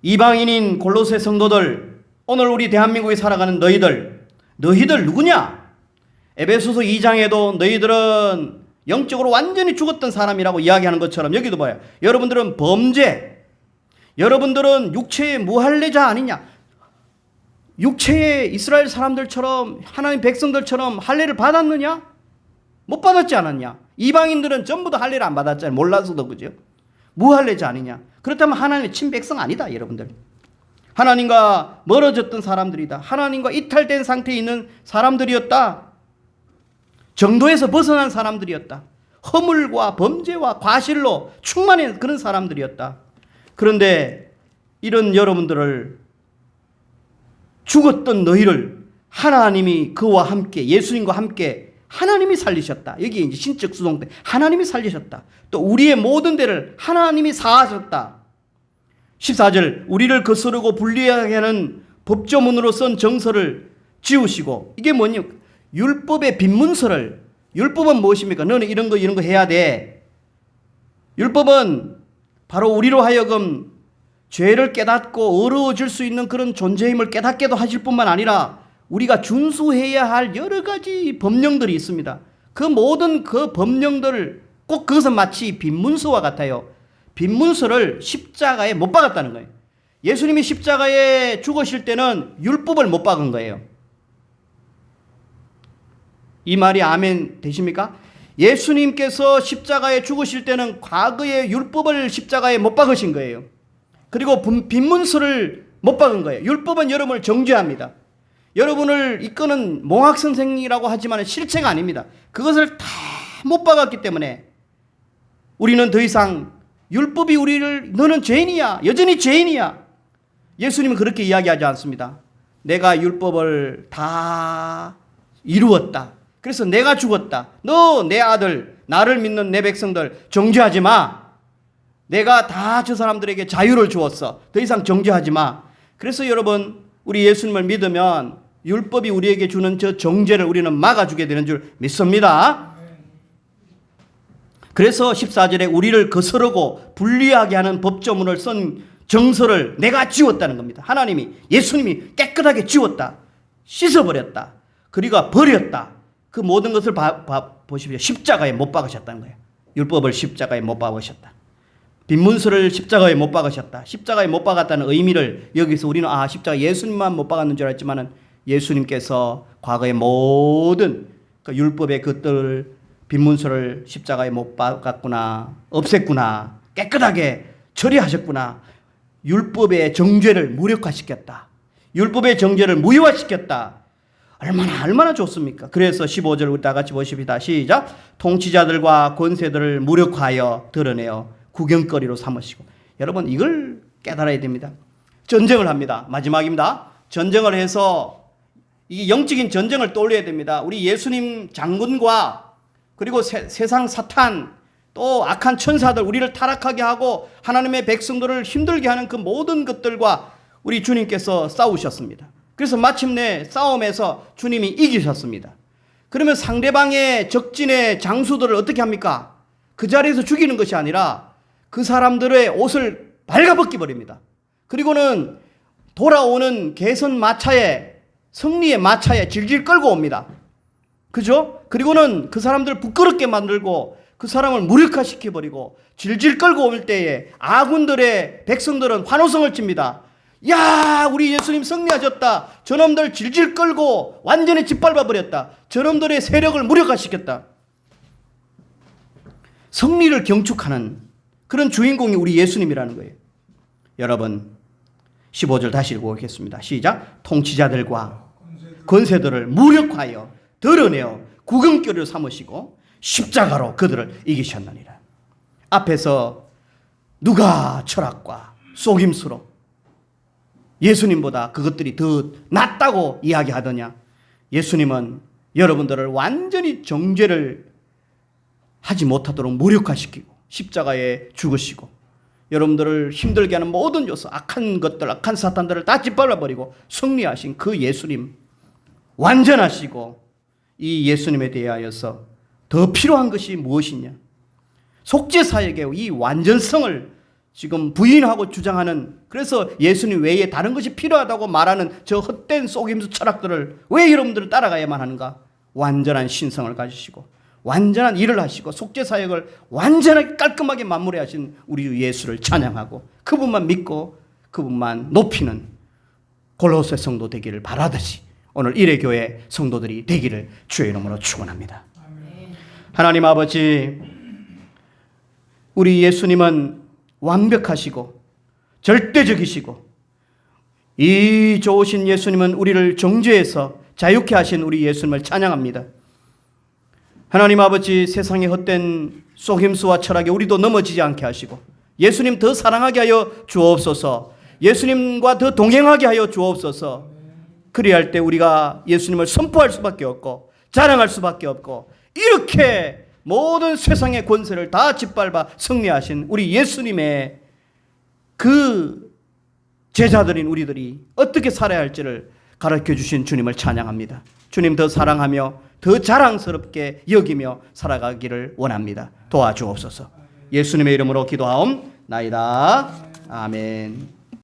이방인인 골로새 성도들, 오늘 우리 대한민국에 살아가는 너희들 누구냐? 에베소서 2장에도 너희들은 영적으로 완전히 죽었던 사람이라고 이야기하는 것처럼 여기도 봐요. 여러분들은 범죄, 여러분들은 육체의 무할례자 아니냐? 육체의 이스라엘 사람들처럼 하나님 백성들처럼 할례를 받았느냐? 못 받았지 않았냐? 이방인들은 전부 다 할례를 안 받았잖아요. 몰라서도. 그죠? 무할례자 아니냐? 그렇다면 하나님의 친백성 아니다, 여러분들. 하나님과 멀어졌던 사람들이다. 하나님과 이탈된 상태에 있는 사람들이었다. 정도에서 벗어난 사람들이었다. 허물과 범죄와 과실로 충만한 그런 사람들이었다. 그런데 이런 여러분들을, 죽었던 너희를 하나님이 그와 함께, 예수님과 함께 하나님이 살리셨다. 여기 이제 신적 수동 때 하나님이 살리셨다. 또 우리의 모든 죄를 하나님이 사하셨다. 14절, 우리를 거스르고 불리하게 하는 법조문으로 쓴 정서를 지우시고, 이게 뭐냐? 율법의 빈문서를, 율법은 무엇입니까? 너는 이런 거 해야 돼. 율법은 바로 우리로 하여금 죄를 깨닫고 어려워질 수 있는 그런 존재임을 깨닫게도 하실 뿐만 아니라 우리가 준수해야 할 여러 가지 법령들이 있습니다. 그 모든 그 법령들을 꼭 그것은 마치 빈문서와 같아요. 빈문서를 십자가에 못 박았다는 거예요. 예수님이 십자가에 죽으실 때는 율법을 못 박은 거예요. 이 말이 아멘 되십니까? 예수님께서 십자가에 죽으실 때는 과거의 율법을 십자가에 못 박으신 거예요. 그리고 빈문서를 못 박은 거예요. 율법은 여러분을 정죄합니다. 여러분을 이끄는 몽학선생이라고 하지만 실체가 아닙니다. 그것을 다 못 박았기 때문에 우리는 더 이상 율법이 우리를, 너는 죄인이야, 여전히 죄인이야. 예수님은 그렇게 이야기하지 않습니다. 내가 율법을 다 이루었다. 그래서 내가 죽었다. 너 내 아들, 나를 믿는 내 백성들 정죄하지 마. 내가 다 저 사람들에게 자유를 주었어. 더 이상 정죄하지 마. 그래서 여러분, 우리 예수님을 믿으면 율법이 우리에게 주는 저 정죄를 우리는 막아주게 되는 줄 믿습니다. 그래서 14절에 우리를 거스르고 불리하게 하는 법조문을 쓴 정서를 내가 지웠다는 겁니다. 하나님이, 예수님이 깨끗하게 지웠다. 씻어버렸다. 그리고 버렸다. 그 모든 것을 보십시오. 십자가에 못 박으셨다는 거예요. 율법을 십자가에 못 박으셨다. 빈문서를 십자가에 못 박으셨다. 십자가에 못 박았다는 의미를 여기서 우리는 십자가 예수님만 못 박았는 줄 알았지만 예수님께서 과거의 모든 그 율법의 것들을, 빈문서를 십자가에 못 박았구나, 없앴구나, 깨끗하게 처리하셨구나. 율법의 정죄를 무력화시켰다. 율법의 정죄를 무효화시켰다. 얼마나 좋습니까? 그래서 15절 우리 다 같이 보십시다. 시작. 통치자들과 권세들을 무력화하여 드러내어 구경거리로 삼으시고. 여러분, 이걸 깨달아야 됩니다. 전쟁을 합니다. 마지막입니다. 전쟁을 해서 이 영적인 전쟁을 떠올려야 됩니다. 우리 예수님 장군과 그리고 세상 사탄, 또 악한 천사들, 우리를 타락하게 하고 하나님의 백성들을 힘들게 하는 그 모든 것들과 우리 주님께서 싸우셨습니다. 그래서 마침내 싸움에서 주님이 이기셨습니다. 그러면 상대방의 적진의 장수들을 어떻게 합니까? 그 자리에서 죽이는 것이 아니라 그 사람들의 옷을 발가벗겨 버립니다. 그리고는 돌아오는 개선 마차에, 승리의 마차에 질질 끌고 옵니다. 그죠? 그리고는 그 사람들을 부끄럽게 만들고 그 사람을 무력화시켜버리고 질질 끌고 올 때에 아군들의 백성들은 환호성을 칩니다. 야, 우리 예수님 승리하셨다. 저놈들 질질 끌고 완전히 짓밟아버렸다. 저놈들의 세력을 무력화시켰다. 승리를 경축하는 그런 주인공이 우리 예수님이라는 거예요. 여러분, 15절 다시 읽어보겠습니다. 시작. 통치자들과 권세들을 무력하여 드러내어 구금거리로 삼으시고 십자가로 그들을 이기셨느니라. 앞에서 누가 철학과 속임수로 예수님보다 그것들이 더 낫다고 이야기하더냐? 예수님은 여러분들을 완전히 정죄를 하지 못하도록 무력화시키고 십자가에 죽으시고 여러분들을 힘들게 하는 모든 요소, 악한 것들, 악한 사탄들을 다 짓밟아버리고 승리하신 그 예수님, 완전하시고 이 예수님에 대하여서 더 필요한 것이 무엇이냐? 속죄사역의 이 완전성을 지금 부인하고 주장하는, 그래서 예수님 외에 다른 것이 필요하다고 말하는 저 헛된 속임수 철학들을 왜 여러분들은 따라가야만 하는가? 완전한 신성을 가지시고 완전한 일을 하시고 속죄사역을 완전하게 깔끔하게 마무리하신 우리 주 예수를 찬양하고 그분만 믿고 그분만 높이는 골로새 성도 되기를 바라듯이 오늘 일회교회 성도들이 되기를 주의 이름으로 축원합니다. 하나님 아버지, 우리 예수님은 완벽하시고 절대적이시고 이 좋으신 예수님은 우리를 정죄해서 자유케 하신 우리 예수님을 찬양합니다. 하나님 아버지, 세상의 헛된 속임수와 철학에 우리도 넘어지지 않게 하시고 예수님 더 사랑하게 하여 주옵소서. 예수님과 더 동행하게 하여 주옵소서. 그리할 때 우리가 예수님을 선포할 수밖에 없고 자랑할 수밖에 없고 이렇게 모든 세상의 권세를 다 짓밟아 승리하신 우리 예수님의 그 제자들인 우리들이 어떻게 살아야 할지를 가르쳐 주신 주님을 찬양합니다. 주님 더 사랑하며 더 자랑스럽게 여기며 살아가기를 원합니다. 도와주옵소서. 예수님의 이름으로 기도하옵나이다. 아멘.